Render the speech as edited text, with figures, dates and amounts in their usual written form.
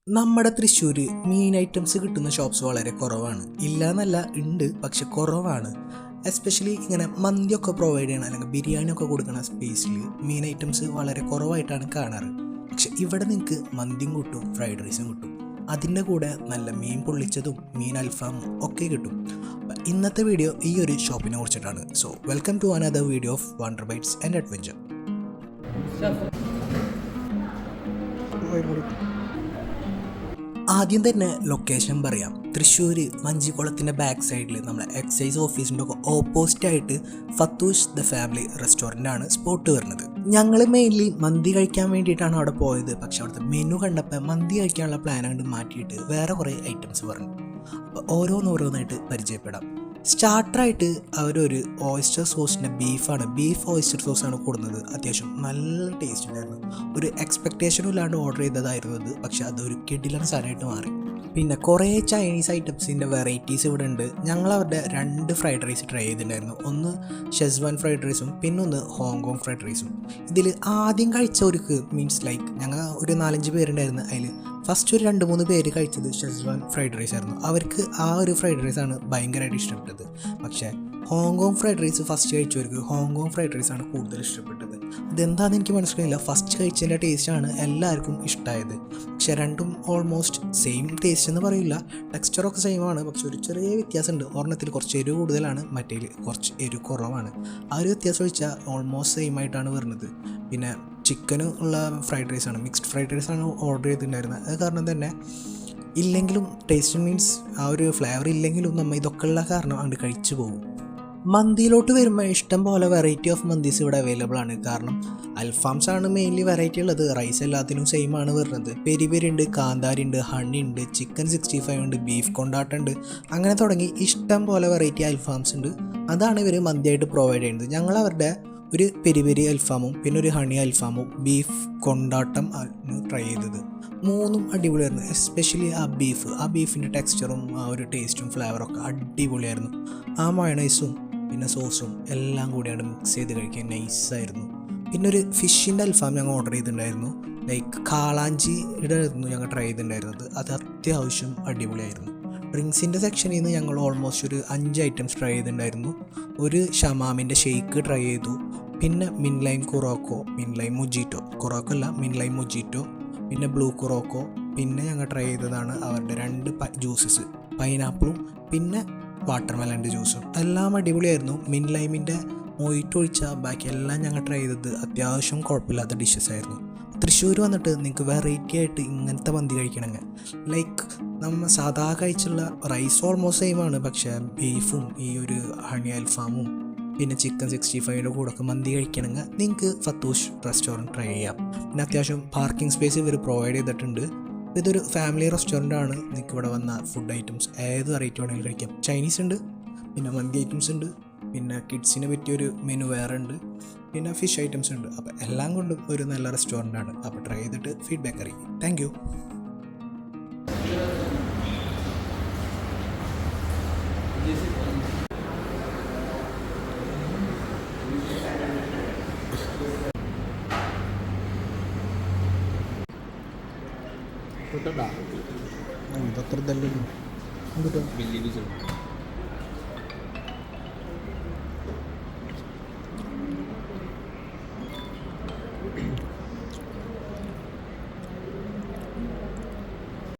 നമ്മുടെ തൃശ്ശൂർ മീൻ ഐറ്റംസ് കിട്ടുന്ന ഷോപ്സ് വളരെ കുറവാണ്. ഇല്ല എന്നല്ല, ഉണ്ട്, പക്ഷെ കുറവാണ്. എസ്പെഷ്യലി ഇങ്ങനെ മന്തിയൊക്കെ പ്രൊവൈഡ് ചെയ്യണം അല്ലെങ്കിൽ ബിരിയാണിയൊക്കെ കൊടുക്കുന്ന സ്പേസിൽ മീൻ ഐറ്റംസ് വളരെ കുറവായിട്ടാണ് കാണാറ്. പക്ഷെ ഇവിടെ നിങ്ങൾക്ക് മന്തിയും കിട്ടും, ഫ്രൈഡ് റൈസും കിട്ടും. അതിൻ്റെ കൂടെ നല്ല മീൻ പൊള്ളിച്ചതും മീൻ അൽഫാമും ഒക്കെ കിട്ടും. അപ്പം ഇന്നത്തെ വീഡിയോ ഈ ഒരു ഷോപ്പിനെ കുറിച്ചിട്ടാണ്. So welcome to another video of wonder bites and adventure. ആദ്യം തന്നെ ലൊക്കേഷൻ പറയാം. തൃശ്ശൂർ വഞ്ചിക്കുളത്തിൻ്റെ ബാക്ക് സൈഡിൽ നമ്മളെ എക്സൈസ് ഓഫീസിൻ്റെ ഒക്കെ ഓപ്പോസിറ്റായിട്ട് ഫത്തൂഷ് ദ ഫാമിലി റെസ്റ്റോറൻ്റാണ് സ്പോട്ട് വരുന്നത്. ഞങ്ങൾ മെയിൻലി മന്തി കഴിക്കാൻ വേണ്ടിയിട്ടാണ് അവിടെ പോയത്. പക്ഷെ അവിടുത്തെ മെനു കണ്ടപ്പോൾ മന്തി കഴിക്കാനുള്ള പ്ലാൻ അങ്ങോട്ട് മാറ്റിയിട്ട് വേറെ കുറേ ഐറ്റംസ് പറഞ്ഞു. അപ്പോൾ ഓരോന്നായിട്ട് പരിചയപ്പെടാം. സ്റ്റാർട്ടറായിട്ട് അവരൊരു ഓയിസ്റ്റർ സോസിൻ്റെ ബീഫ് ഓയിസ്റ്റർ സോസാണ് കൊടുക്കുന്നത്. അത്യാവശ്യം നല്ല ടേസ്റ്റ് ഉണ്ടായിരുന്നു. ഒരു എക്സ്പെക്റ്റേഷനും ഇല്ലാണ്ട് ഓർഡർ ചെയ്തതായിരുന്നു അത്. പക്ഷെ അതൊരു കിടിലൻ സാധനമായിട്ട് മാറി. പിന്നെ കുറേ ചൈനീസ് ഐറ്റംസിൻ്റെ വെറൈറ്റീസ് ഇവിടെ ഉണ്ട്. ഞങ്ങൾ അവരുടെ 2 ഫ്രൈഡ് റൈസ് ട്രൈ ചെയ്തിട്ടുണ്ടായിരുന്നു. ഒന്ന് ഷെസ്വാൻ ഫ്രൈഡ് റൈസും പിന്നൊന്ന് ഹോങ്കോങ് ഫ്രൈഡ് റൈസും. ഇതിൽ ആദ്യം കഴിച്ചവർക്ക് മീൻസ് ലൈക്ക് ഞങ്ങൾ ഒരു 4-5 പേരുണ്ടായിരുന്നു. അതിൽ ഫസ്റ്റ് ഒരു 2-3 പേര് കഴിച്ചത് ഷെസ്വാൻ ഫ്രൈഡ് റൈസ് ആയിരുന്നു. അവർക്ക് ആ ഒരു ഫ്രൈഡ് റൈസാണ് ഭയങ്കരമായിട്ട് ഇഷ്ടപ്പെട്ടത്. പക്ഷേ ഹോങ്കോങ് ഫ്രൈഡ് റൈസ് ഫസ്റ്റ് കഴിച്ചവർക്ക് ഹോങ്കോങ് ഫ്രൈഡ് റൈസാണ് കൂടുതൽ ഇഷ്ടപ്പെട്ടത്. അതെന്താണെന്ന് എനിക്ക് മനസ്സിലായില്ല. ഫസ്റ്റ് കഴിച്ചതിൻ്റെ ടേസ്റ്റാണ് എല്ലാവർക്കും ഇഷ്ടമായത്. പക്ഷേ രണ്ടും ഓൾമോസ്റ്റ് സെയിം ടേസ്റ്റ് എന്ന് പറയില്ല, ടെക്സ്ചറൊക്കെ സെയിമാണ്. പക്ഷെ ഒരു ചെറിയ വ്യത്യാസമുണ്ട്. ഒരെണ്ണത്തിൽ കുറച്ച് എരിവ് കൂടുതലാണ്, മറ്റേതിൽ കുറച്ച് എരിവ് കുറവാണ്. ആ ഒരു വ്യത്യാസം വെച്ചാൽ ഓൾമോസ്റ്റ് സെയിം ആയിട്ടാണ് വരുന്നത്. പിന്നെ ചിക്കന് ഉള്ള ഫ്രൈഡ് റൈസാണ്, മിക്സ്ഡ് ഫ്രൈഡ് റൈസാണ് ഓർഡർ ചെയ്തിട്ടുണ്ടായിരുന്നത്. അത് കാരണം തന്നെ ഇല്ലെങ്കിലും ടേസ്റ്റ് മീൻസ് ആ ഒരു ഫ്ലേവർ ഇല്ലെങ്കിലും നമ്മൾ ഇതൊക്കെ ഉള്ള കാരണം അങ്ങോട്ട് കഴിച്ചു പോകും. മന്തിയിലോട്ട് വരുമ്പോൾ ഇഷ്ടം പോലെ വെറൈറ്റി ഓഫ് മന്തീസ് ഇവിടെ അവൈലബിൾ ആണ്. കാരണം അൽഫാംസ് ആണ് മെയിൻലി വെറൈറ്റി ഉള്ളത്. റൈസ് എല്ലാത്തിനും സെയിം ആണ് വരുന്നത്. പെരി പെരി ഉണ്ട്, കാന്താരി ഉണ്ട്, ഹണി ഉണ്ട്, ചിക്കൻ 65 ഉണ്ട്, ബീഫ് കൊണ്ടാട്ടുണ്ട്, അങ്ങനെ തുടങ്ങി ഇഷ്ടം പോലെ വെറൈറ്റി അൽഫാംസ് ഉണ്ട്. അതാണ് ഇവർ മന്തിയായിട്ട് പ്രൊവൈഡ് ചെയ്യുന്നത്. ഞങ്ങൾ അവരുടെ ഒരു പെരി പെരി അൽഫാമും പിന്നെ ഒരു ഹണി അൽഫാമും ബീഫ് കൊണ്ടാട്ടം ട്രൈ ചെയ്തത്. 3ഉം അടിപൊളിയായിരുന്നു. എസ്പെഷ്യലി ആ ബീഫിൻ്റെ ടെക്സ്ചറും ആ ഒരു ടേസ്റ്റും ഫ്ലേവറൊക്കെ അടിപൊളിയായിരുന്നു. ആ മയോണൈസും പിന്നെ സോസും എല്ലാം കൂടിയാണ് മിക്സ് ചെയ്ത് കഴിക്കാൻ നൈസായിരുന്നു. പിന്നെ ഒരു ഫിഷിൻ്റെ അൽഫാം ഞങ്ങൾ ഓർഡർ ചെയ്തിട്ടുണ്ടായിരുന്നു. ലൈക്ക് കാളാഞ്ചിയുടെ ആയിരുന്നു ഞങ്ങൾ ട്രൈ ചെയ്തിട്ടുണ്ടായിരുന്നത്. അത് അത്യാവശ്യം അടിപൊളിയായിരുന്നു. ഡ്രിങ്ക്സിൻ്റെ സെക്ഷനിൽ നിന്ന് ഞങ്ങൾ ഓൾമോസ്റ്റ് ഒരു 5 ഐറ്റംസ് ട്രൈ ചെയ്തിട്ടുണ്ടായിരുന്നു. ഒരു ഷമാമിൻ്റെ ഷെയ്ക്ക് ട്രൈ ചെയ്തു. പിന്നെ മിൻലൈം മൊജീറ്റോ, പിന്നെ ബ്ലൂ കുറോക്കോ. പിന്നെ ഞങ്ങൾ ട്രൈ ചെയ്തതാണ് അവരുടെ 2 ജ്യൂസസ്, പൈനാപ്പിളും പിന്നെ വാട്ടർമെലൻ്റെ ജ്യൂസും. എല്ലാം അടിപൊളിയായിരുന്നു. മിൻലൈമിൻ്റെ മൊയ്റ്റോ ഒഴിച്ചാൽ ബാക്കി എല്ലാം ഞങ്ങൾ ട്രൈ ചെയ്തത് അത്യാവശ്യം കുഴപ്പമില്ലാത്ത ഡിഷസ് ആയിരുന്നു. തൃശ്ശൂർ വന്നിട്ട് നിങ്ങൾക്ക് വെറൈറ്റി ആയിട്ട് ഇങ്ങനത്തെ മന്തി കഴിക്കണമെങ്കിൽ ലൈക്ക് നമ്മൾ സാധാ കഴിച്ചുള്ള റൈസ് ഓൾമോസ്റ്റ് സെയിമാണ്. പക്ഷേ ബീഫും ഈ ഒരു ഹണി അൽഫാമും പിന്നെ ചിക്കൻ 65ൻ്റെ കൂടെയൊക്കെ മന്തി കഴിക്കണമെങ്കിൽ നിങ്ങൾക്ക് ഫത്തൂഷ് റെസ്റ്റോറൻറ്റ് ട്രൈ ചെയ്യാം. പിന്നെ അത്യാവശ്യം പാർക്കിംഗ് സ്പേസ് ഇവർ പ്രൊവൈഡ് ചെയ്തിട്ടുണ്ട്. ഇതൊരു ഫാമിലി റെസ്റ്റോറൻ്റ് ആണ്. നിങ്ങൾക്ക് ഇവിടെ വന്ന ഫുഡ് ഐറ്റംസ് ഏത് വെറൈറ്റി വേണമെങ്കിലും കഴിക്കാം. ചൈനീസ് ഉണ്ട്, പിന്നെ മന്തി ഐറ്റംസ് ഉണ്ട്, പിന്നെ കിഡ്സിന് പറ്റിയൊരു മെനു വേറെ ഉണ്ട്, പിന്നെ ഫിഷ് ഐറ്റംസ് ഉണ്ട്. അപ്പോൾ എല്ലാം കൊണ്ടും ഒരു നല്ല റെസ്റ്റോറൻ്റ് ആണ്. അപ്പോൾ ട്രൈ ചെയ്തിട്ട് ഫീഡ്ബാക്ക് അറിയിക്കും. Thank you. ഇതത്ര ഇതല്ലല്ലോ.